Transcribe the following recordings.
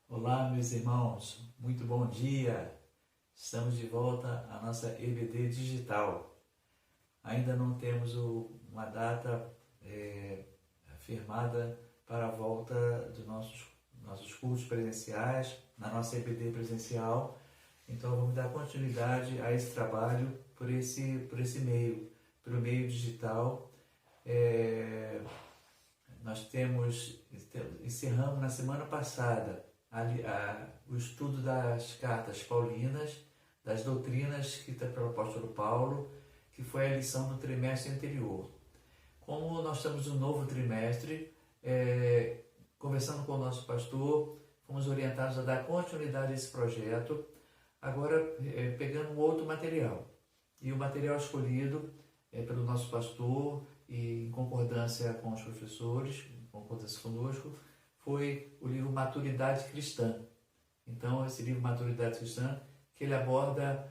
Olá, meus irmãos, muito bom dia! Estamos de volta à nossa EBD digital. Ainda não temos uma data afirmada para a volta dos nossos cultos presenciais, na nossa EBD presencial. Então, vamos dar continuidade a esse trabalho por esse meio, pelo meio digital. Nós encerramos na semana passada o estudo das cartas paulinas, das doutrinas escritas pelo apóstolo Paulo, que foi a lição do trimestre anterior. Como nós estamos no novo trimestre, conversando com o nosso pastor, fomos orientados a dar continuidade a esse projeto, agora pegando um outro material. E o material escolhido pelo nosso pastor e em concordância com os professores, em concordância conosco, foi o livro Maturidade Cristã. Então, esse livro Maturidade Cristã, que ele aborda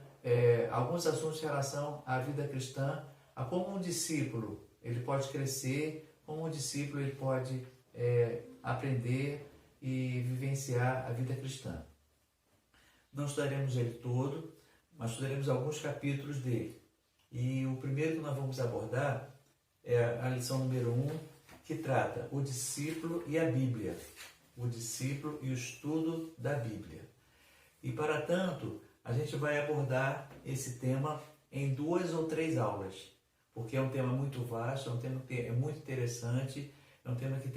alguns assuntos em relação à vida cristã, a como um discípulo ele pode crescer, como um discípulo ele pode aprender e vivenciar a vida cristã. Não estudaremos ele todo, mas estudaremos alguns capítulos dele. E o primeiro que nós vamos abordar é a lição número 1, que trata o discípulo e a Bíblia, o discípulo e o estudo da Bíblia. E para tanto, a gente vai abordar esse tema em 2 ou 3 aulas, porque é um tema muito vasto, é um tema que é muito interessante, é um tema que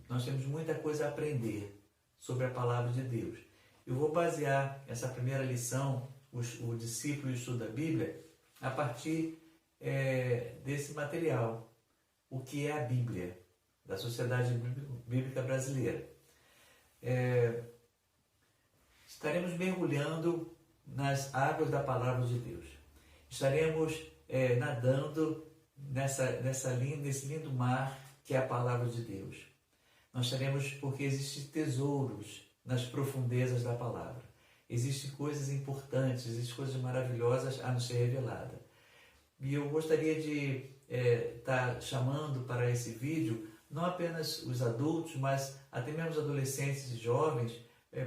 nós temos muita coisa a aprender sobre a palavra de Deus. Eu vou basear essa primeira lição, o discípulo e o estudo da Bíblia, a partir desse material, o que é a Bíblia, da Sociedade Bíblica Brasileira. Estaremos mergulhando nas águas da Palavra de Deus. Estaremos nadando nesse lindo mar que é a Palavra de Deus. Nós estaremos, porque existem tesouros nas profundezas da Palavra. Existem coisas importantes, existem coisas maravilhosas a nos ser reveladas. E eu gostaria de estar chamando para esse vídeo não apenas os adultos, mas até mesmo os adolescentes e jovens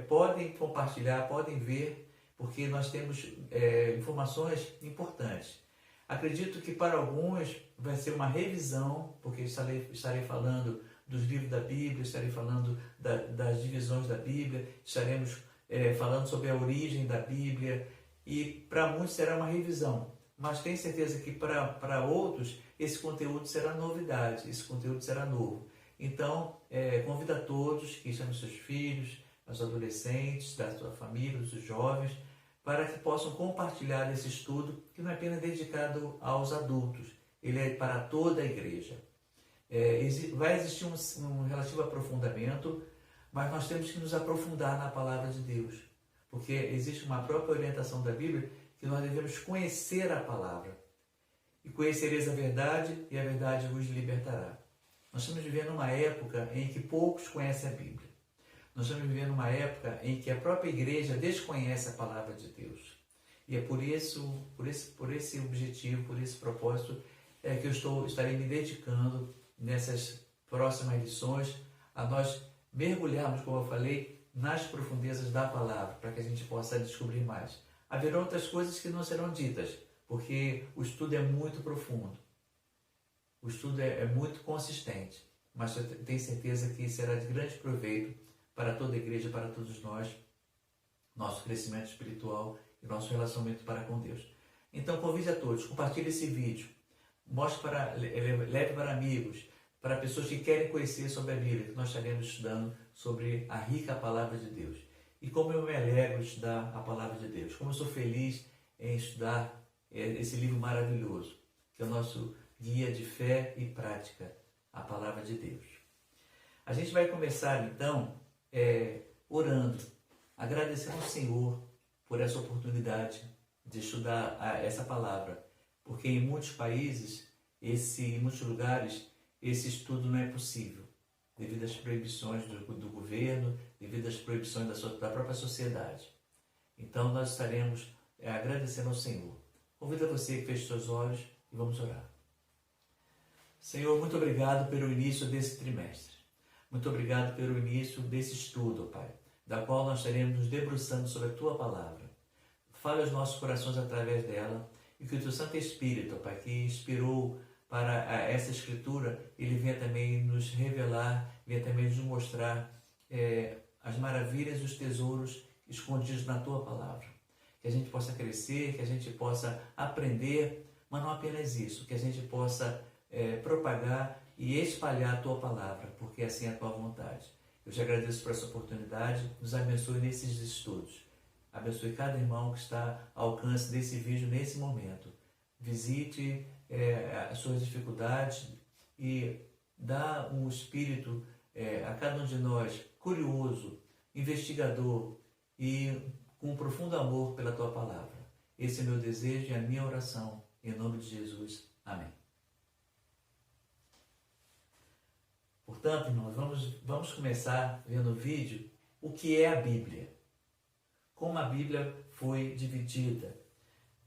podem compartilhar, podem ver, porque nós temos informações importantes. Acredito que para alguns vai ser uma revisão, porque estarei falando dos livros da Bíblia, estarei falando das divisões da Bíblia, estaremos falando sobre a origem da Bíblia, e para muitos será uma revisão. Mas tenho certeza que para outros esse conteúdo será novidade, esse conteúdo será novo. Então, convido a todos que chamem seus filhos, os adolescentes, da sua família, os jovens, para que possam compartilhar esse estudo, que não é apenas dedicado aos adultos, ele é para toda a igreja. Vai existir um relativo aprofundamento, mas nós temos que nos aprofundar na palavra de Deus, porque existe uma própria orientação da Bíblia que nós devemos conhecer a palavra. E conhecereis a verdade, e a verdade vos libertará. Nós estamos vivendo uma época em que poucos conhecem a Bíblia. Nós estamos vivendo uma época em que a própria igreja desconhece a palavra de Deus. E é por esse objetivo, por esse propósito, que eu estarei me dedicando nessas próximas lições a nós mergulharmos, como eu falei, nas profundezas da palavra, para que a gente possa descobrir mais. Haverão outras coisas que não serão ditas, porque o estudo é muito profundo, o estudo é muito consistente, mas eu tenho certeza que será de grande proveito para toda a igreja, para todos nós, nosso crescimento espiritual e nosso relacionamento para com Deus. Então convide a todos, compartilhe esse vídeo, leve para amigos, para pessoas que querem conhecer sobre a Bíblia, que nós estaremos estudando sobre a rica palavra de Deus. E como eu me alegro de estudar a palavra de Deus, como eu sou feliz em estudar esse livro maravilhoso, que é o nosso guia de fé e prática, a palavra de Deus. A gente vai começar então orando, agradecendo ao Senhor por essa oportunidade de estudar essa palavra, porque em muitos países, em muitos lugares, esse estudo não é possível, devido às proibições do governo, devido às proibições da própria sociedade. Então nós estaremos agradecendo ao Senhor. Convido a você que feche seus olhos e vamos orar. Senhor, muito obrigado pelo início desse trimestre. Muito obrigado pelo início desse estudo, Pai. da qual nós estaremos nos debruçando sobre a Tua Palavra. Fale aos nossos corações através dela e que o Teu Santo Espírito, Pai, que inspirou para essa Escritura, Ele venha também nos revelar, venha também nos mostrar as maravilhas e os tesouros escondidos na Tua Palavra. Que a gente possa crescer, que a gente possa aprender, mas não apenas isso, que a gente possa propagar e espalhar a Tua Palavra, porque assim é a Tua vontade. Eu te agradeço por essa oportunidade, nos abençoe nesses estudos. Abençoe cada irmão que está ao alcance desse vídeo nesse momento. Visite as suas dificuldades e dá um espírito a cada um de nós curioso, investigador e com um profundo amor pela Tua Palavra. Esse é meu desejo e a minha oração. Em nome de Jesus. Amém. Portanto, irmãos, vamos começar vendo o vídeo o que é a Bíblia. Como a Bíblia foi dividida.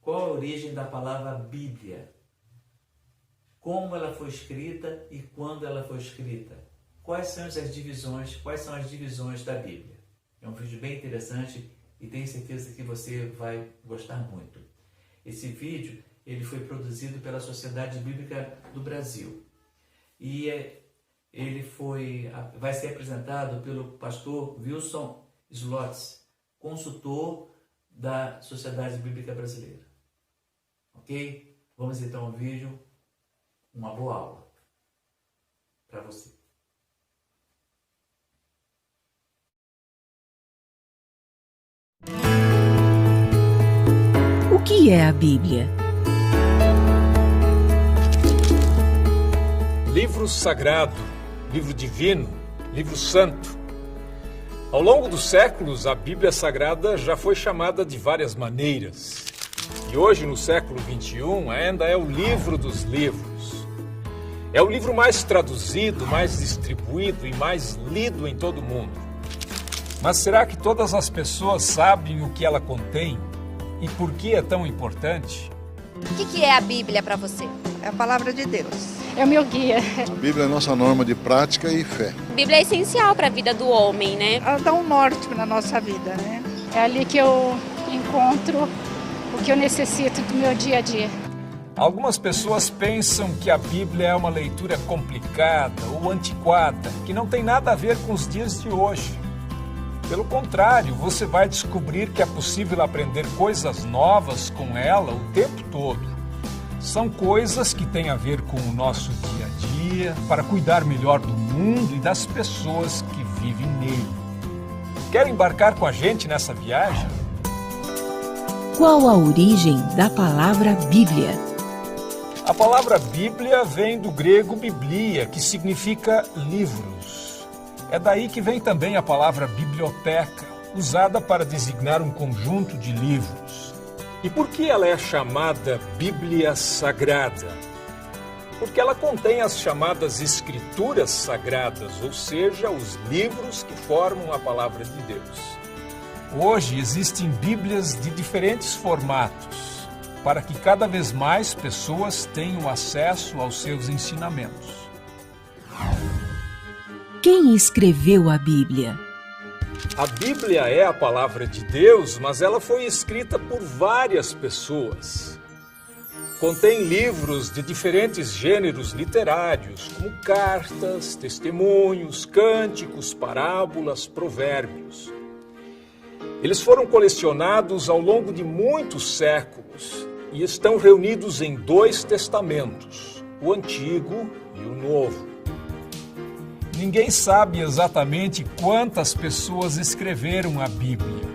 Qual a origem da palavra Bíblia? Como ela foi escrita e quando ela foi escrita? Quais são as divisões da Bíblia? É um vídeo bem interessante e tenho certeza que você vai gostar muito. Esse vídeo ele foi produzido pela Sociedade Bíblica do Brasil e ele vai ser apresentado pelo pastor Wilson Slotz, consultor da Sociedade Bíblica Brasileira. Ok? Vamos então ao vídeo. Uma boa aula para você. O que é a Bíblia? Livro sagrado, livro divino, livro santo. Ao longo dos séculos, a Bíblia Sagrada já foi chamada de várias maneiras. E hoje, no século XXI, ainda é o livro dos livros. É o livro mais traduzido, mais distribuído e mais lido em todo o mundo. Mas será que todas as pessoas sabem o que ela contém e por que é tão importante? O que é a Bíblia para você? É a palavra de Deus. É o meu guia. A Bíblia é a nossa norma de prática e fé. A Bíblia é essencial para a vida do homem, né? Ela dá um norte na nossa vida, né? É ali que eu encontro o que eu necessito do meu dia a dia. Algumas pessoas pensam que a Bíblia é uma leitura complicada ou antiquada, que não tem nada a ver com os dias de hoje. Pelo contrário, você vai descobrir que é possível aprender coisas novas com ela o tempo todo. São coisas que têm a ver com o nosso dia a dia, para cuidar melhor do mundo e das pessoas que vivem nele. Quer embarcar com a gente nessa viagem? Qual a origem da palavra Bíblia? A palavra Bíblia vem do grego biblia, que significa livros. É daí que vem também a palavra biblioteca, usada para designar um conjunto de livros. E por que ela é chamada Bíblia Sagrada? Porque ela contém as chamadas Escrituras Sagradas, ou seja, os livros que formam a Palavra de Deus. Hoje existem Bíblias de diferentes formatos, para que cada vez mais pessoas tenham acesso aos seus ensinamentos. Quem escreveu a Bíblia? A Bíblia é a palavra de Deus, mas ela foi escrita por várias pessoas. Contém livros de diferentes gêneros literários, como cartas, testemunhos, cânticos, parábolas, provérbios. Eles foram colecionados ao longo de muitos séculos e estão reunidos em 2 testamentos, o Antigo e o Novo. Ninguém sabe exatamente quantas pessoas escreveram a Bíblia.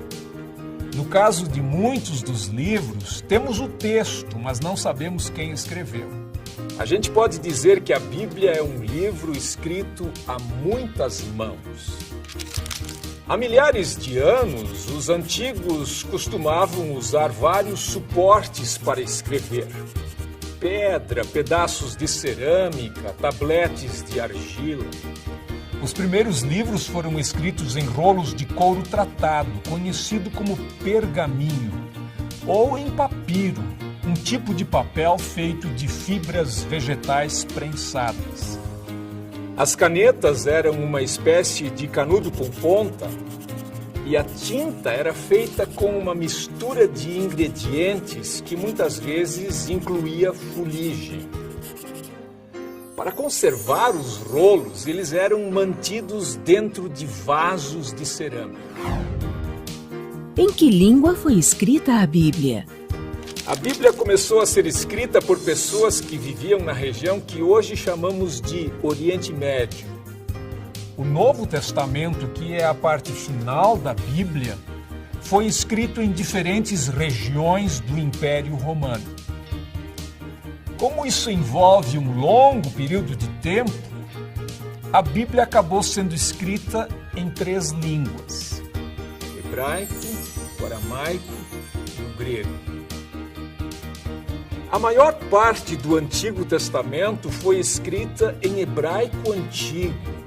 No caso de muitos dos livros, temos o texto, mas não sabemos quem escreveu. A gente pode dizer que a Bíblia é um livro escrito a muitas mãos. Há milhares de anos, os antigos costumavam usar vários suportes para escrever. Pedra, pedaços de cerâmica, tabletes de argila. Os primeiros livros foram escritos em rolos de couro tratado, conhecido como pergaminho, ou em papiro, um tipo de papel feito de fibras vegetais prensadas. As canetas eram uma espécie de canudo com ponta E a tinta era feita com uma mistura de ingredientes que muitas vezes incluía fuligem. Para conservar os rolos, eles eram mantidos dentro de vasos de cerâmica. Em que língua foi escrita a Bíblia? A Bíblia começou a ser escrita por pessoas que viviam na região que hoje chamamos de Oriente Médio. O Novo Testamento, que é a parte final da Bíblia, foi escrito em diferentes regiões do Império Romano. Como isso envolve um longo período de tempo, a Bíblia acabou sendo escrita em 3 línguas: hebraico, o aramaico e o grego. A maior parte do Antigo Testamento foi escrita em hebraico antigo,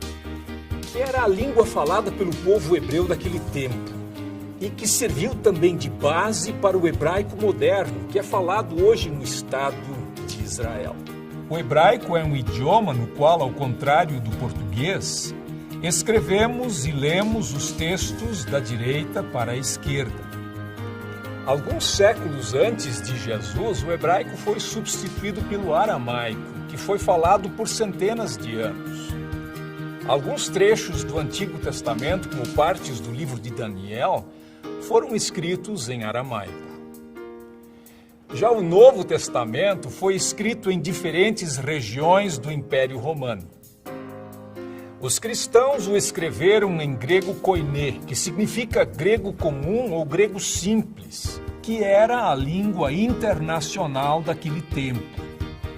que era a língua falada pelo povo hebreu daquele tempo, e que serviu também de base para o hebraico moderno, que é falado hoje no Estado de Israel. O hebraico é um idioma no qual, ao contrário do português, escrevemos e lemos os textos da direita para a esquerda. Alguns séculos antes de Jesus, o hebraico foi substituído pelo aramaico, que foi falado por centenas de anos. Alguns trechos do Antigo Testamento, como partes do livro de Daniel, foram escritos em aramaico. Já o Novo Testamento foi escrito em diferentes regiões do Império Romano. Os cristãos o escreveram em grego koiné, que significa grego comum ou grego simples, que era a língua internacional daquele tempo.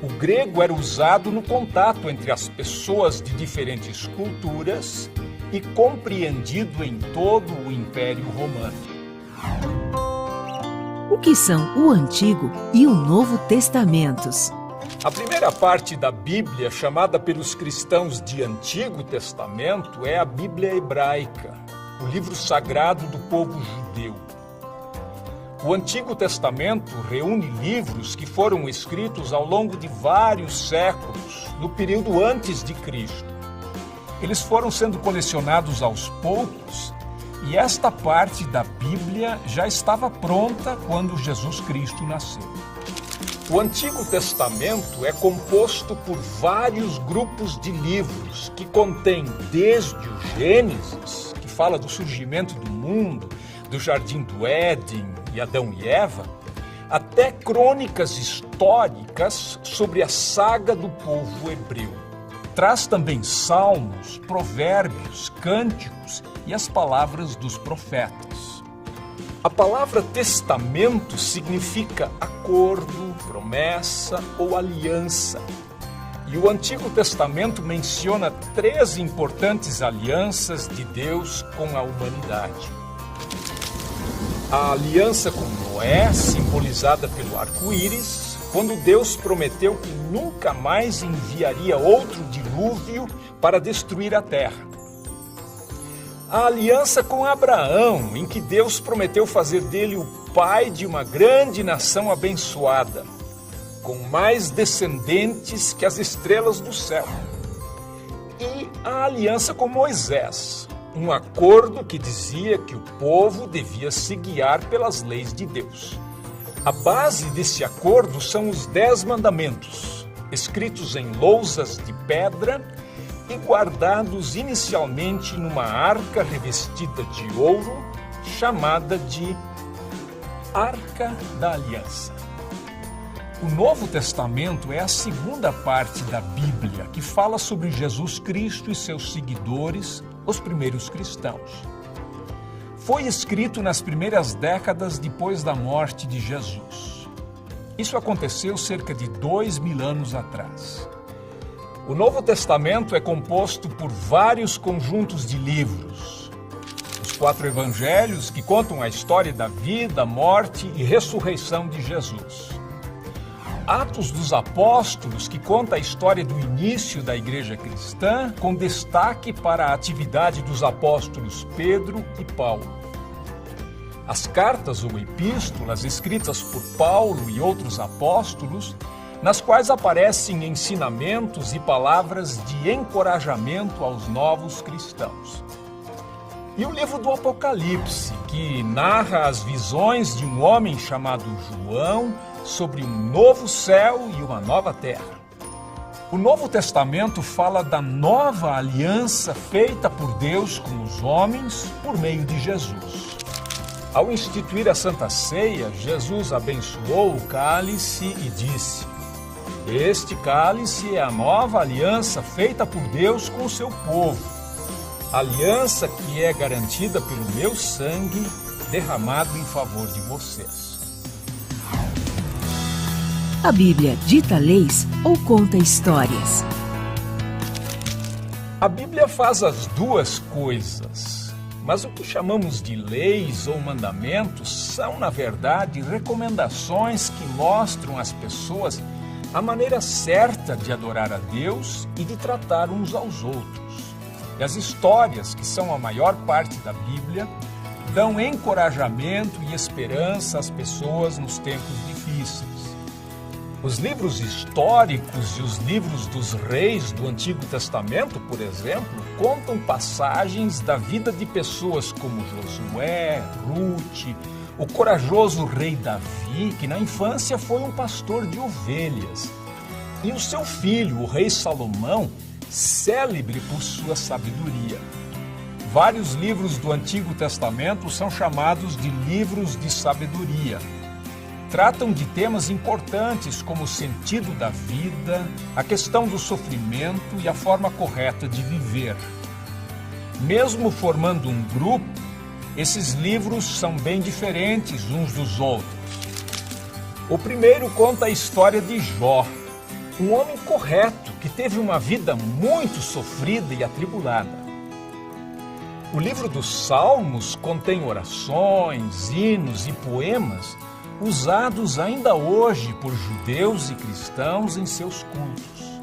O grego era usado no contato entre as pessoas de diferentes culturas e compreendido em todo o Império Romano. O que são o Antigo e o Novo Testamentos? A primeira parte da Bíblia, chamada pelos cristãos de Antigo Testamento, é a Bíblia hebraica, o livro sagrado do povo judeu. O Antigo Testamento reúne livros que foram escritos ao longo de vários séculos, no período antes de Cristo. Eles foram sendo colecionados aos poucos e esta parte da Bíblia já estava pronta quando Jesus Cristo nasceu. O Antigo Testamento é composto por vários grupos de livros que contém desde o Gênesis, que fala do surgimento do mundo, do Jardim do Éden e Adão e Eva, até crônicas históricas sobre a saga do povo hebreu. Traz também salmos, provérbios, cânticos e as palavras dos profetas. A palavra testamento significa acordo, promessa ou aliança. E o Antigo Testamento menciona 3 importantes alianças de Deus com a humanidade. A aliança com Noé, simbolizada pelo arco-íris, quando Deus prometeu que nunca mais enviaria outro dilúvio para destruir a terra. A aliança com Abraão, em que Deus prometeu fazer dele o pai de uma grande nação abençoada, com mais descendentes que as estrelas do céu. E a aliança com Moisés, um acordo que dizia que o povo devia se guiar pelas leis de Deus. A base desse acordo são os 10 mandamentos, escritos em lousas de pedra e guardados inicialmente numa arca revestida de ouro, chamada de Arca da Aliança. O Novo Testamento é a segunda parte da Bíblia, que fala sobre Jesus Cristo e seus seguidores, os primeiros cristãos. Foi escrito nas primeiras décadas depois da morte de Jesus. Isso aconteceu cerca de 2000 anos atrás. O Novo Testamento é composto por vários conjuntos de livros. Os 4 evangelhos, que contam a história da vida, morte e ressurreição de Jesus. Atos dos Apóstolos, que conta a história do início da igreja cristã, com destaque para a atividade dos apóstolos Pedro e Paulo. As cartas ou epístolas escritas por Paulo e outros apóstolos, nas quais aparecem ensinamentos e palavras de encorajamento aos novos cristãos. E o livro do Apocalipse, que narra as visões de um homem chamado João sobre um novo céu e uma nova terra. O Novo Testamento fala da nova aliança feita por Deus com os homens por meio de Jesus. Ao instituir a Santa Ceia, Jesus abençoou o cálice e disse: "Este cálice é a nova aliança feita por Deus com o seu povo, aliança que é garantida pelo meu sangue derramado em favor de vocês." A Bíblia dita leis ou conta histórias? A Bíblia faz as duas coisas, mas o que chamamos de leis ou mandamentos são, na verdade, recomendações que mostram às pessoas a maneira certa de adorar a Deus e de tratar uns aos outros. E as histórias, que são a maior parte da Bíblia, dão encorajamento e esperança às pessoas nos tempos difíceis. Os livros históricos e os livros dos reis do Antigo Testamento, por exemplo, contam passagens da vida de pessoas como Josué, Rute, o corajoso rei Davi, que na infância foi um pastor de ovelhas, e o seu filho, o rei Salomão, célebre por sua sabedoria. Vários livros do Antigo Testamento são chamados de livros de sabedoria. Tratam de temas importantes como o sentido da vida, a questão do sofrimento e a forma correta de viver. Mesmo formando um grupo, esses livros são bem diferentes uns dos outros. O primeiro conta a história de Jó, um homem correto que teve uma vida muito sofrida e atribulada. O livro dos Salmos contém orações, hinos e poemas usados ainda hoje por judeus e cristãos em seus cultos.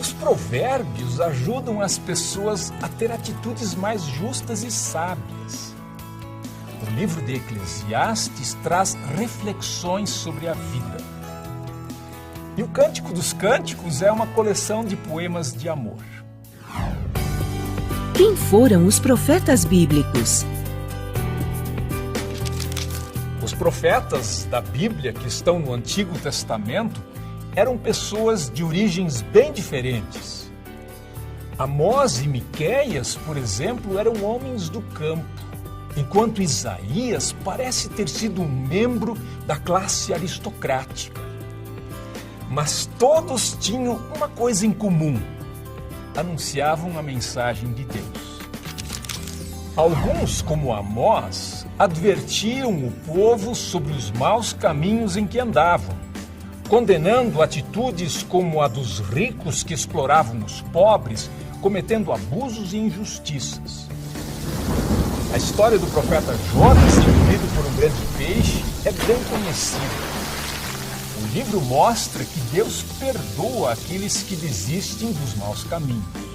Os provérbios ajudam as pessoas a ter atitudes mais justas e sábias. O livro de Eclesiastes traz reflexões sobre a vida. E o Cântico dos Cânticos é uma coleção de poemas de amor. Quem foram os profetas bíblicos? Os profetas da Bíblia que estão no Antigo Testamento eram pessoas de origens bem diferentes. Amós e Miqueias, por exemplo, eram homens do campo, enquanto Isaías parece ter sido um membro da classe aristocrática. Mas todos tinham uma coisa em comum: anunciavam a mensagem de Deus. Alguns, como Amós, advertiam o povo sobre os maus caminhos em que andavam, condenando atitudes como a dos ricos que exploravam os pobres, cometendo abusos e injustiças. A história do profeta Jonas, engolido por um grande peixe, é bem conhecida. O livro mostra que Deus perdoa aqueles que desistem dos maus caminhos.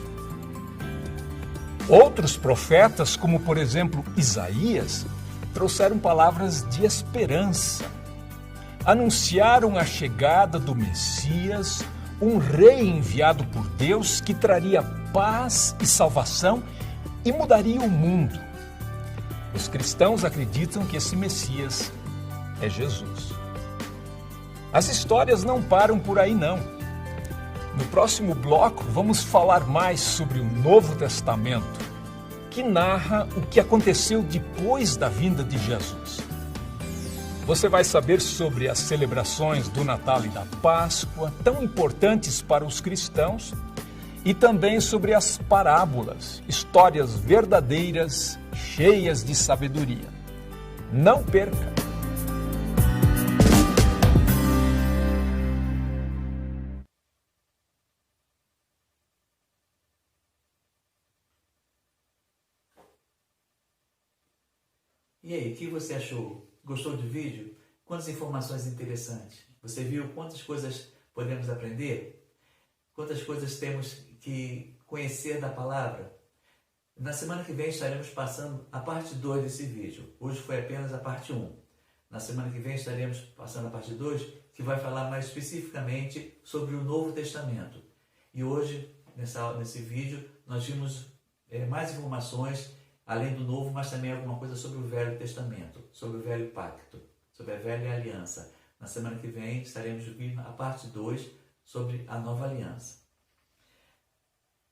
Outros profetas, como por exemplo Isaías, trouxeram palavras de esperança. Anunciaram a chegada do Messias, um rei enviado por Deus que traria paz e salvação e mudaria o mundo. Os cristãos acreditam que esse Messias é Jesus. As histórias não param por aí, não. No próximo bloco, vamos falar mais sobre o Novo Testamento, que narra o que aconteceu depois da vinda de Jesus. Você vai saber sobre as celebrações do Natal e da Páscoa, tão importantes para os cristãos, e também sobre as parábolas, histórias verdadeiras, cheias de sabedoria. Não perca! E aí, o que você achou? Gostou do vídeo? Quantas informações interessantes? Você viu quantas coisas podemos aprender? Quantas coisas temos que conhecer da palavra? Na semana que vem estaremos passando a parte 2 desse vídeo. Hoje foi apenas a parte 1. Na semana que vem estaremos passando a parte 2, que vai falar mais especificamente sobre o Novo Testamento. E hoje, nesse vídeo, nós vimos mais informações, além do Novo, mas também alguma coisa sobre o Velho Testamento, sobre o Velho Pacto, sobre a Velha Aliança. Na semana que vem estaremos vindo a parte 2 sobre a Nova Aliança.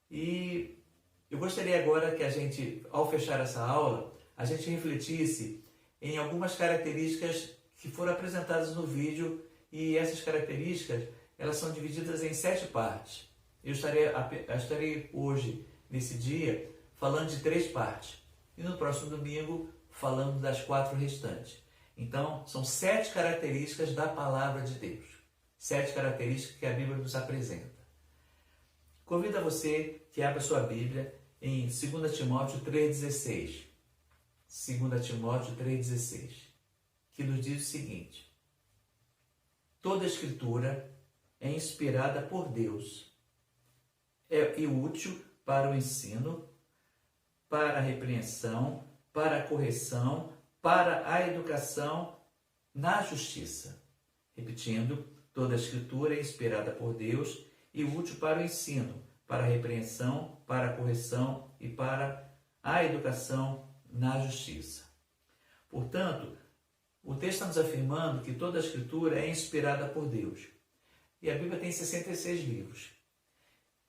E eu gostaria agora que a gente, ao fechar essa aula, a gente refletisse em algumas características que foram apresentadas no vídeo, e essas características elas são divididas em 7 partes. Eu estarei hoje, nesse dia, falando de 3 partes, e no próximo domingo falando das 4 restantes. Então, são 7 características da Palavra de Deus, 7 características que a Bíblia nos apresenta. Convido a você que abra sua Bíblia em 2 Timóteo 3,16. 2 Timóteo 3,16, que nos diz o seguinte: toda a Escritura é inspirada por Deus e útil para o ensino, para a repreensão, para a correção, para a educação na justiça. Repetindo, toda a Escritura é inspirada por Deus e útil para o ensino, para a repreensão, para a correção e para a educação na justiça. Portanto, o texto está nos afirmando que toda a Escritura é inspirada por Deus. E a Bíblia tem 66 livros.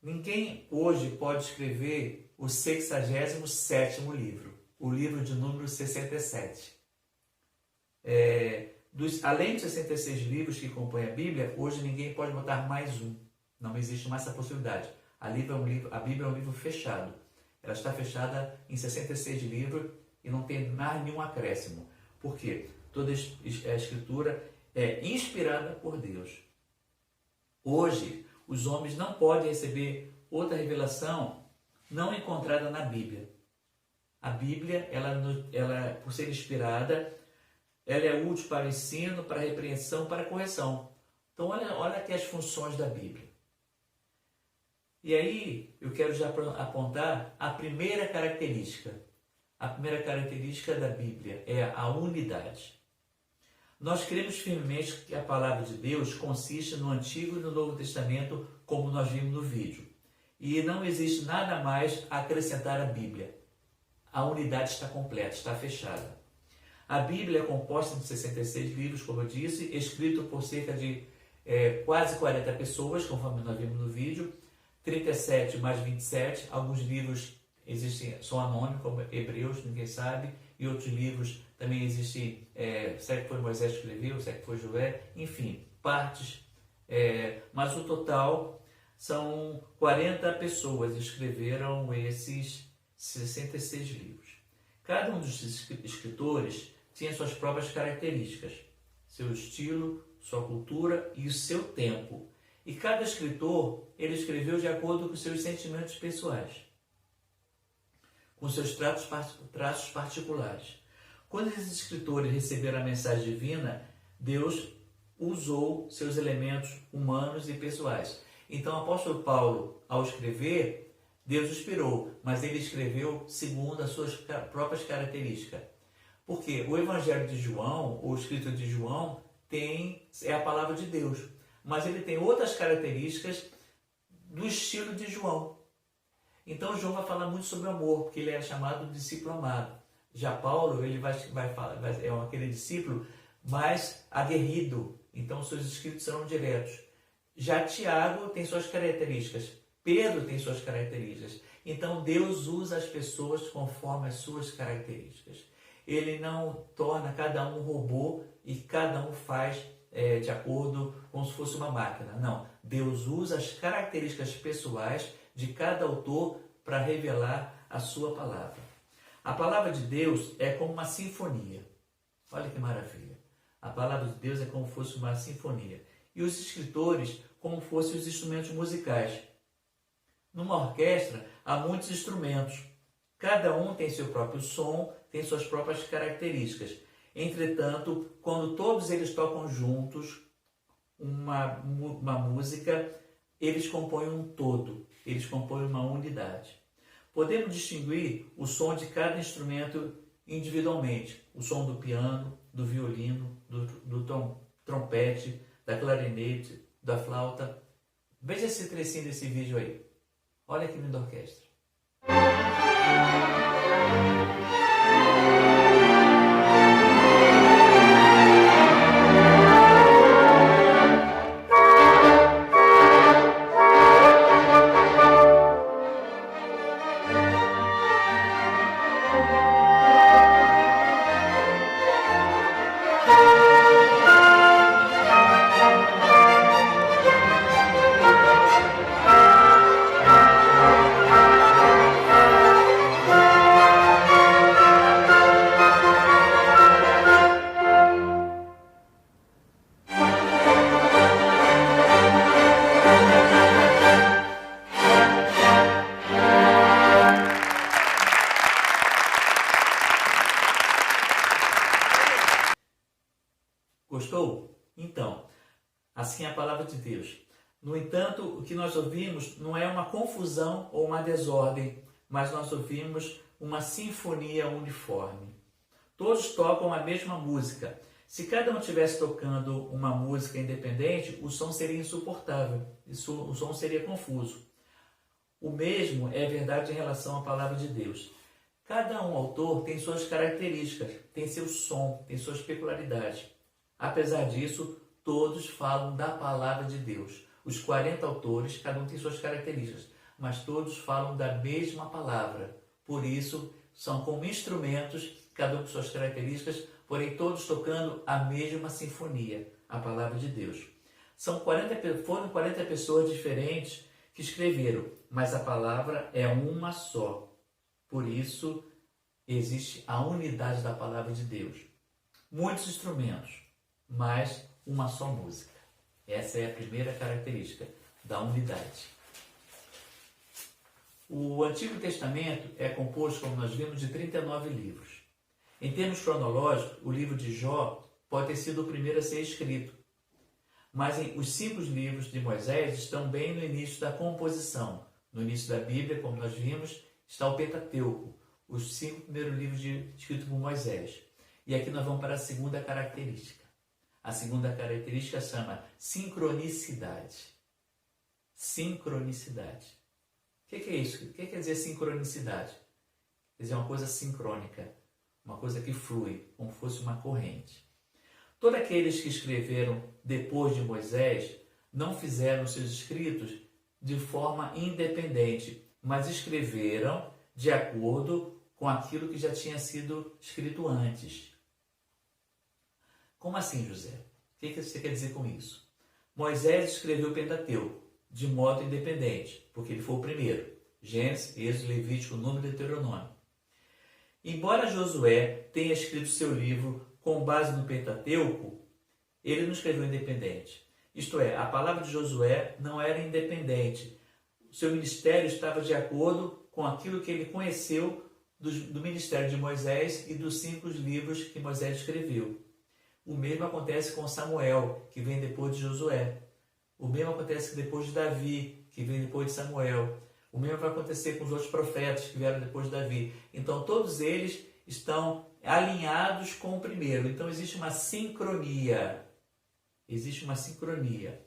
Ninguém hoje pode escrever o 67º livro, o livro de número 67. Além dos 66 livros que compõem a Bíblia, hoje ninguém pode botar mais um. Não existe mais essa possibilidade. A Bíblia é um livro fechado. Ela está fechada em 66 livros e não tem mais nenhum acréscimo. Por quê? Toda a Escritura é inspirada por Deus. Hoje, os homens não podem receber outra revelação não encontrada na Bíblia. A Bíblia, ela, por ser inspirada, ela é útil para o ensino, para a repreensão, para a correção. Então, olha aqui as funções da Bíblia. E aí, eu quero já apontar a primeira característica. A primeira característica da Bíblia é a unidade. Nós cremos firmemente que a palavra de Deus consiste no Antigo e no Novo Testamento, como nós vimos no vídeo. E não existe nada mais a acrescentar à Bíblia. A unidade está completa, está fechada. A Bíblia é composta de 66 livros, como eu disse, escrito por cerca de quase 40 pessoas, conforme nós vimos no vídeo, 37 mais 27, alguns livros são anônimos, como Hebreus, ninguém sabe, e outros livros também existem, será que foi Moisés que escreveu, será que foi Joé, enfim, partes, mas o total são 40 pessoas que escreveram esses 66 livros. Cada um dos escritores tinha suas próprias características, seu estilo, sua cultura e o seu tempo. E cada escritor, ele escreveu de acordo com seus sentimentos pessoais, com seus traços particulares. Quando esses escritores receberam a mensagem divina, Deus usou seus elementos humanos e pessoais. Então, o apóstolo Paulo, ao escrever, Deus o inspirou, mas ele escreveu segundo as suas próprias características. Porque o Evangelho de João, ou o escrito de João, é a palavra de Deus, mas ele tem outras características do estilo de João. Então, João vai falar muito sobre o amor, porque ele é chamado de discípulo amado. Já Paulo, ele vai falar, é aquele discípulo mais aguerrido, então seus escritos serão diretos. Já Tiago tem suas características, Pedro tem suas características. Então, Deus usa as pessoas conforme as suas características. Ele não torna cada um robô e cada um faz de acordo como se fosse uma máquina. Não, Deus usa as características pessoais de cada autor para revelar a sua palavra. A palavra de Deus é como uma sinfonia. Olha que maravilha. A palavra de Deus é como se fosse uma sinfonia. E os escritores como fossem os instrumentos musicais. Numa orquestra há muitos instrumentos. Cada um tem seu próprio som, tem suas próprias características. Entretanto, quando todos eles tocam juntos uma música, eles compõem um todo, eles compõem uma unidade. Podemos distinguir o som de cada instrumento individualmente. O som do piano, do violino, do trompete, da clarinete, da flauta. Veja esse trecinho desse vídeo aí. Olha que linda orquestra. Gostou? Então, assim é a palavra de Deus. No entanto, o que nós ouvimos não é uma confusão ou uma desordem, mas nós ouvimos uma sinfonia uniforme. Todos tocam a mesma música. Se cada um estivesse tocando uma música independente, o som seria insuportável, o som seria confuso. O mesmo é verdade em relação à palavra de Deus. Cada autor tem suas características, tem seu som, tem suas peculiaridades. Apesar disso, todos falam da palavra de Deus. Os 40 autores, cada um tem suas características, mas todos falam da mesma palavra. Por isso, são como instrumentos, cada um com suas características, porém todos tocando a mesma sinfonia, a palavra de Deus. Foram 40 pessoas diferentes que escreveram, mas a palavra é uma só. Por isso, existe a unidade da palavra de Deus. Muitos instrumentos, mas uma só música. Essa é a primeira característica da unidade. O Antigo Testamento é composto, como nós vimos, de 39 livros. Em termos cronológicos, o livro de Jó pode ter sido o primeiro a ser escrito, mas os 5 livros de Moisés estão bem no início da composição. No início da Bíblia, como nós vimos, está o Pentateuco, os 5 primeiros livros escritos por Moisés. E aqui nós vamos para a segunda característica. A segunda característica chama sincronicidade. Sincronicidade. O que é isso? O que quer dizer sincronicidade? Quer dizer uma coisa sincrônica, uma coisa que flui, como se fosse uma corrente. Todos aqueles que escreveram depois de Moisés não fizeram seus escritos de forma independente, mas escreveram de acordo com aquilo que já tinha sido escrito antes. Como assim, José? O que você quer dizer com isso? Moisés escreveu o Pentateuco de modo independente, porque ele foi o primeiro. Gênesis, Êxodo, Levítico, Número e Deuteronômio. Embora Josué tenha escrito seu livro com base no Pentateuco, ele não escreveu independente. Isto é, a palavra de Josué não era independente. O seu ministério estava de acordo com aquilo que ele conheceu do ministério de Moisés e dos 5 livros que Moisés escreveu. O mesmo acontece com Samuel, que vem depois de Josué. O mesmo acontece depois de Davi, que vem depois de Samuel. O mesmo vai acontecer com os outros profetas que vieram depois de Davi. Então, todos eles estão alinhados com o primeiro. Então, existe uma sincronia. Existe uma sincronia.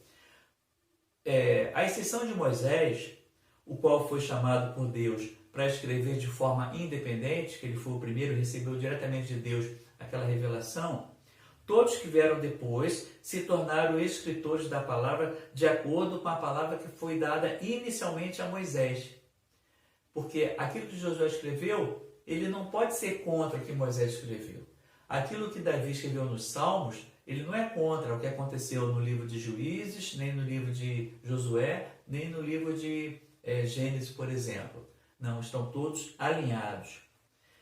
A exceção de Moisés, o qual foi chamado por Deus para escrever de forma independente, que ele foi o primeiro, recebeu diretamente de Deus aquela revelação, todos que vieram depois se tornaram escritores da palavra de acordo com a palavra que foi dada inicialmente a Moisés. Porque aquilo que Josué escreveu, ele não pode ser contra o que Moisés escreveu. Aquilo que Davi escreveu nos Salmos, ele não é contra o que aconteceu no livro de Juízes, nem no livro de Josué, nem no livro de Gênesis, por exemplo. Não, estão todos alinhados.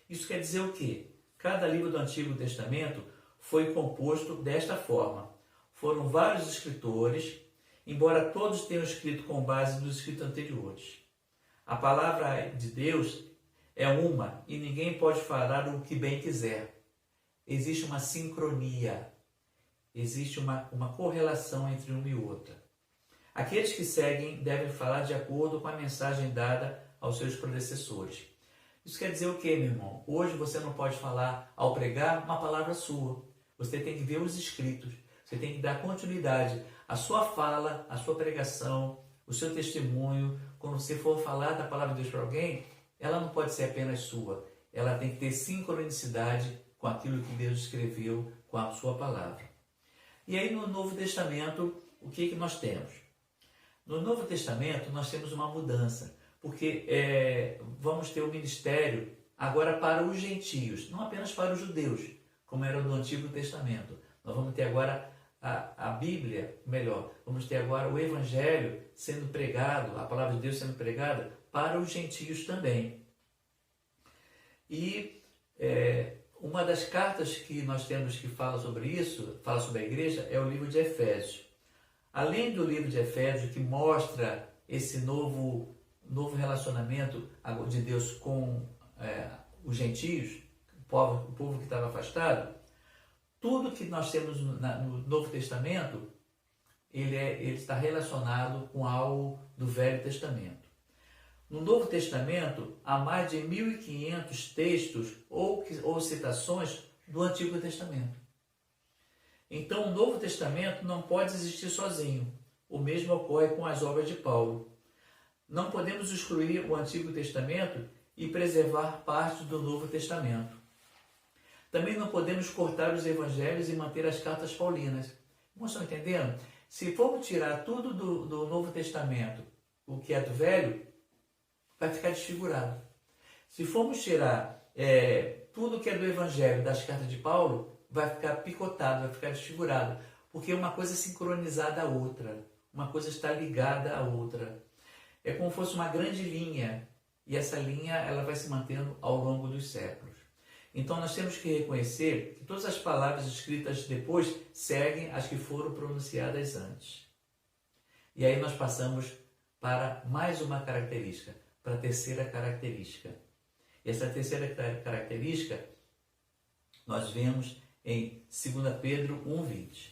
Isso quer dizer o quê? Cada livro do Antigo Testamento foi composto desta forma. Foram vários escritores, embora todos tenham escrito com base nos escritos anteriores. A palavra de Deus é uma e ninguém pode falar o que bem quiser. Existe uma sincronia, existe uma correlação entre uma e outra. Aqueles que seguem devem falar de acordo com a mensagem dada aos seus predecessores. Isso quer dizer o quê, meu irmão? Hoje você não pode falar, ao pregar, uma palavra sua. Você tem que ver os escritos, você tem que dar continuidade à sua fala, à sua pregação, o seu testemunho. Quando você for falar da palavra de Deus para alguém, ela não pode ser apenas sua, ela tem que ter sincronicidade com aquilo que Deus escreveu com a sua palavra. E aí no Novo Testamento, o que nós temos? No Novo Testamento nós temos uma mudança, porque vamos ter o ministério agora para os gentios, não apenas para os judeus, como era no Antigo Testamento. Nós vamos ter agora a Bíblia, melhor, vamos ter agora o Evangelho sendo pregado, a palavra de Deus sendo pregada para os gentios também. E uma das cartas que nós temos que fala sobre isso, fala sobre a igreja, é o livro de Efésios. Além do livro de Efésios, que mostra esse novo relacionamento de Deus com os gentios, o povo que estava afastado, tudo que nós temos no Novo Testamento, ele está relacionado com algo do Velho Testamento. No Novo Testamento, há mais de 1.500 textos ou citações do Antigo Testamento. Então, o Novo Testamento não pode existir sozinho. O mesmo ocorre com as obras de Paulo. Não podemos excluir o Antigo Testamento e preservar parte do Novo Testamento. Também não podemos cortar os evangelhos e manter as cartas paulinas. Vocês estão entendendo? Se formos tirar tudo do Novo Testamento, o que é do Velho, vai ficar desfigurado. Se formos tirar tudo que é do Evangelho, das cartas de Paulo, vai ficar picotado, vai ficar desfigurado, porque uma coisa é sincronizada à outra, uma coisa está ligada à outra. É como se fosse uma grande linha, e essa linha ela vai se mantendo ao longo dos séculos. Então nós temos que reconhecer que todas as palavras escritas depois seguem as que foram pronunciadas antes. E aí nós passamos para mais uma característica, para a terceira característica. Essa terceira característica nós vemos em 2 Pedro 1,20.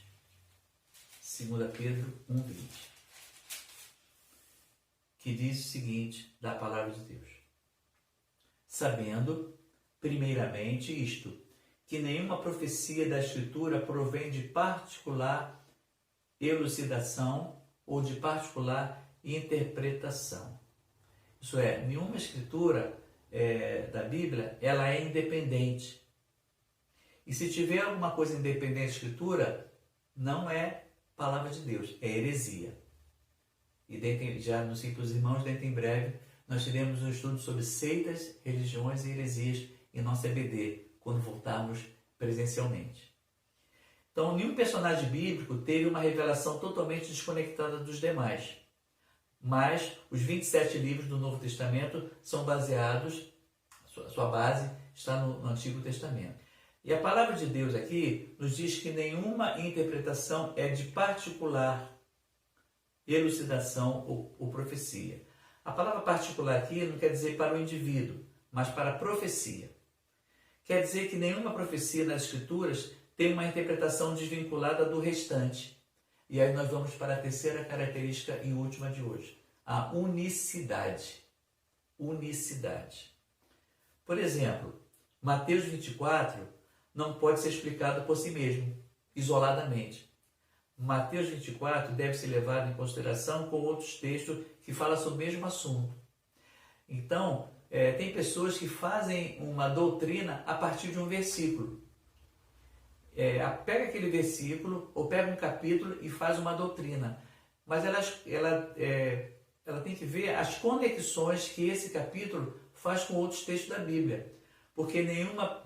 2 Pedro 1,20. Que diz o seguinte da palavra de Deus. Sabendo, primeiramente, isto, que nenhuma profecia da Escritura provém de particular elucidação ou de particular interpretação. Isso é, nenhuma escritura da Bíblia, ela é independente. E se tiver alguma coisa independente da escritura, não é palavra de Deus, é heresia. E já nos ciclos irmãos, dentro em breve, nós teremos um estudo sobre seitas, religiões e heresias em nossa EBD, quando voltarmos presencialmente. Então, nenhum personagem bíblico teve uma revelação totalmente desconectada dos demais. Mas os 27 livros do Novo Testamento são baseados, sua base está no Antigo Testamento. E a palavra de Deus aqui nos diz que nenhuma interpretação é de particular elucidação ou profecia. A palavra particular aqui não quer dizer para o indivíduo, mas para a profecia. Quer dizer que nenhuma profecia nas Escrituras tem uma interpretação desvinculada do restante. E aí nós vamos para a terceira característica e última de hoje, a unicidade. Unicidade. Por exemplo, Mateus 24 não pode ser explicado por si mesmo, isoladamente. Mateus 24 deve ser levado em consideração com outros textos que falam sobre o mesmo assunto. Então, tem pessoas que fazem uma doutrina a partir de um versículo. Pega aquele versículo ou pega um capítulo e faz uma doutrina. Mas ela tem que ver as conexões que esse capítulo faz com outros textos da Bíblia. Porque nenhuma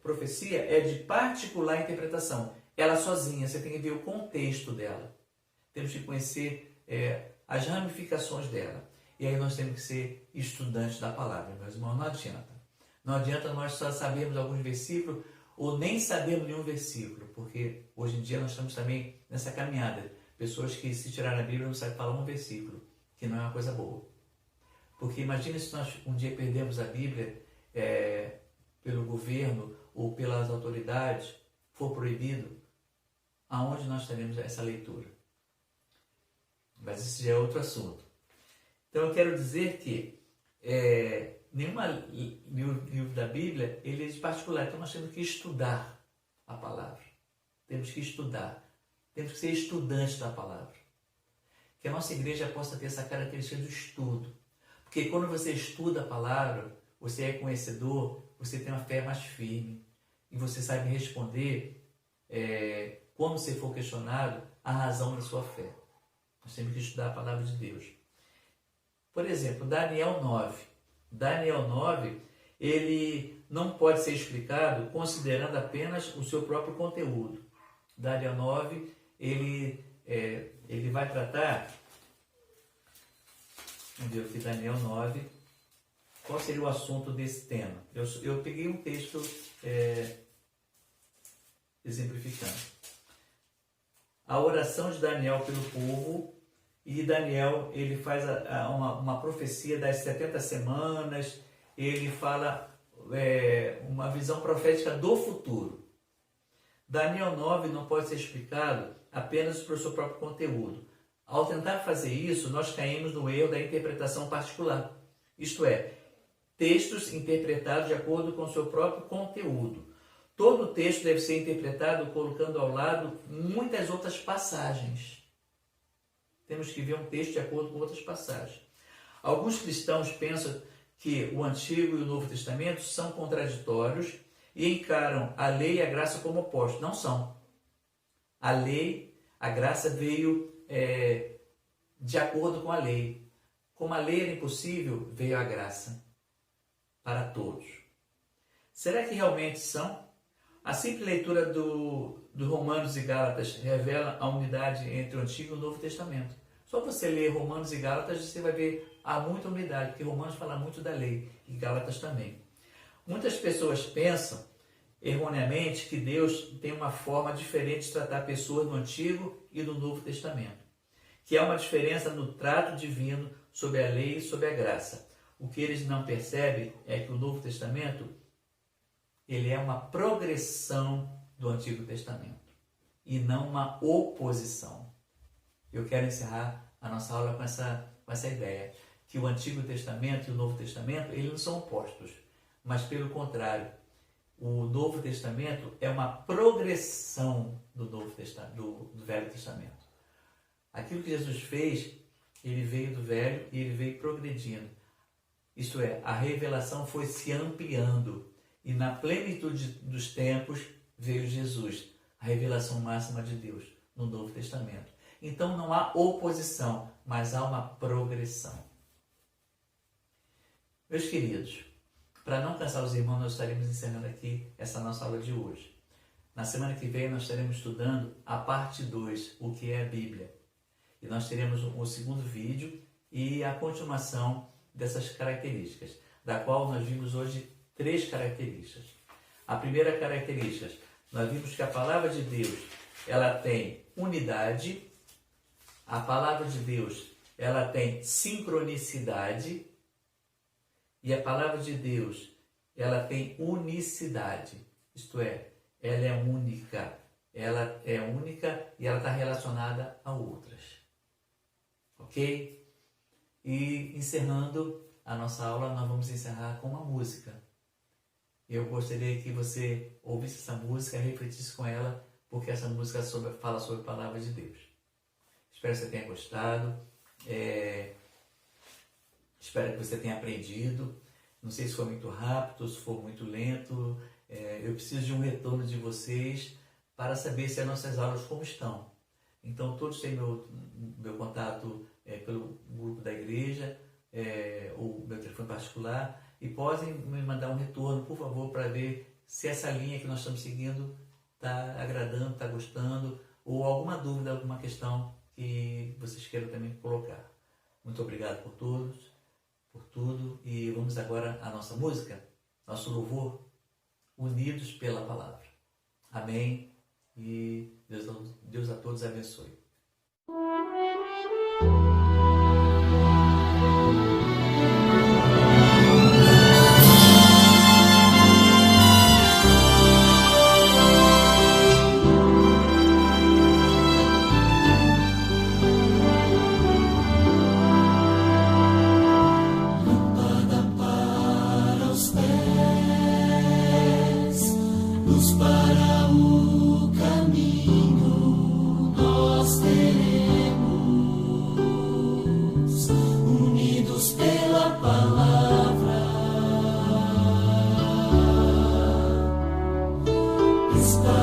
profecia é de particular interpretação. Ela sozinha, você tem que ver o contexto dela. Temos que conhecer as ramificações dela. E aí nós temos que ser estudantes da palavra, meus irmãos. Não adianta. Não adianta nós só sabermos alguns versículos ou nem sabermos nenhum versículo, porque hoje em dia nós estamos também nessa caminhada. Pessoas que se tiraram a Bíblia não sabem falar um versículo, que não é uma coisa boa. Porque imagina se nós um dia perdemos a Bíblia pelo governo ou pelas autoridades, for proibido, aonde nós teremos essa leitura? Mas isso já é outro assunto. Então eu quero dizer que nenhum livro da Bíblia ele é de particular. Então nós temos que estudar a palavra. Temos que estudar. Temos que ser estudantes da palavra. Que a nossa igreja possa ter essa característica do estudo. Porque quando você estuda a palavra, você é conhecedor, você tem uma fé mais firme e você sabe responder, quando você for questionado, a razão da sua fé. Nós temos que estudar a palavra de Deus. Por exemplo, Daniel 9. Daniel 9, ele não pode ser explicado considerando apenas o seu próprio conteúdo. Daniel 9, ele vai tratar, vamos ver aqui, Daniel 9, qual seria o assunto desse tema? Eu peguei um texto exemplificando. A oração de Daniel pelo povo, e Daniel ele faz uma profecia das 70 semanas, ele fala uma visão profética do futuro. Daniel 9 não pode ser explicado apenas pelo seu próprio conteúdo. Ao tentar fazer isso, nós caímos no erro da interpretação particular. Isto é, textos interpretados de acordo com o seu próprio conteúdo. Todo texto deve ser interpretado colocando ao lado muitas outras passagens. Temos que ver um texto de acordo com outras passagens. Alguns cristãos pensam que o Antigo e o Novo Testamento são contraditórios e encaram a lei e a graça como opostos. Não são. A lei, a graça veio de acordo com a lei. Como a lei era impossível, veio a graça para todos. Será que realmente são? A simples leitura do Romanos e Gálatas revela a unidade entre o Antigo e o Novo Testamento. Só você ler Romanos e Gálatas, você vai ver há muita unidade, porque Romanos fala muito da lei e Gálatas também. Muitas pessoas pensam erroneamente que Deus tem uma forma diferente de tratar pessoas no Antigo e no Novo Testamento, que há uma diferença no trato divino sobre a lei e sobre a graça. O que eles não percebem é que o Novo Testamento ele é uma progressão do Antigo Testamento e não uma oposição. Eu quero encerrar a nossa aula com essa ideia, que o Antigo Testamento e o Novo Testamento eles não são opostos, mas pelo contrário, o Novo Testamento é uma progressão do Velho Testamento. Aquilo que Jesus fez, ele veio do Velho e ele veio progredindo. Isto é, a revelação foi se ampliando. E na plenitude dos tempos veio Jesus, a revelação máxima de Deus no Novo Testamento. Então não há oposição, mas há uma progressão. Meus queridos, para não cansar os irmãos, nós estaremos encerrando aqui essa nossa aula de hoje. Na semana que vem nós estaremos estudando a parte 2, o que é a Bíblia. E nós teremos o segundo vídeo e a continuação dessas características, da qual nós vimos hoje 3 características. A primeira característica, nós vimos que a palavra de Deus, ela tem unidade, a palavra de Deus, ela tem sincronicidade e a palavra de Deus, ela tem unicidade. Isto é, ela é única. Ela é única e ela está relacionada a outras. Ok? E encerrando a nossa aula, nós vamos encerrar com uma música. Eu gostaria que você ouvisse essa música, refletisse com ela, porque essa música fala sobre a palavra de Deus. Espero que você tenha gostado. Espero que você tenha aprendido. Não sei se foi muito rápido, se for muito lento. Eu preciso de um retorno de vocês para saber se as nossas aulas como estão. Então, todos têm meu contato pelo grupo da igreja, ou meu telefone particular, e podem me mandar um retorno, por favor, para ver se essa linha que nós estamos seguindo está agradando, está gostando, ou alguma dúvida, alguma questão que vocês queiram também colocar. Muito obrigado por todos, por tudo, e vamos agora à nossa música, nosso louvor, unidos pela palavra. Amém, e Deus a todos abençoe. Para o caminho nós teremos. está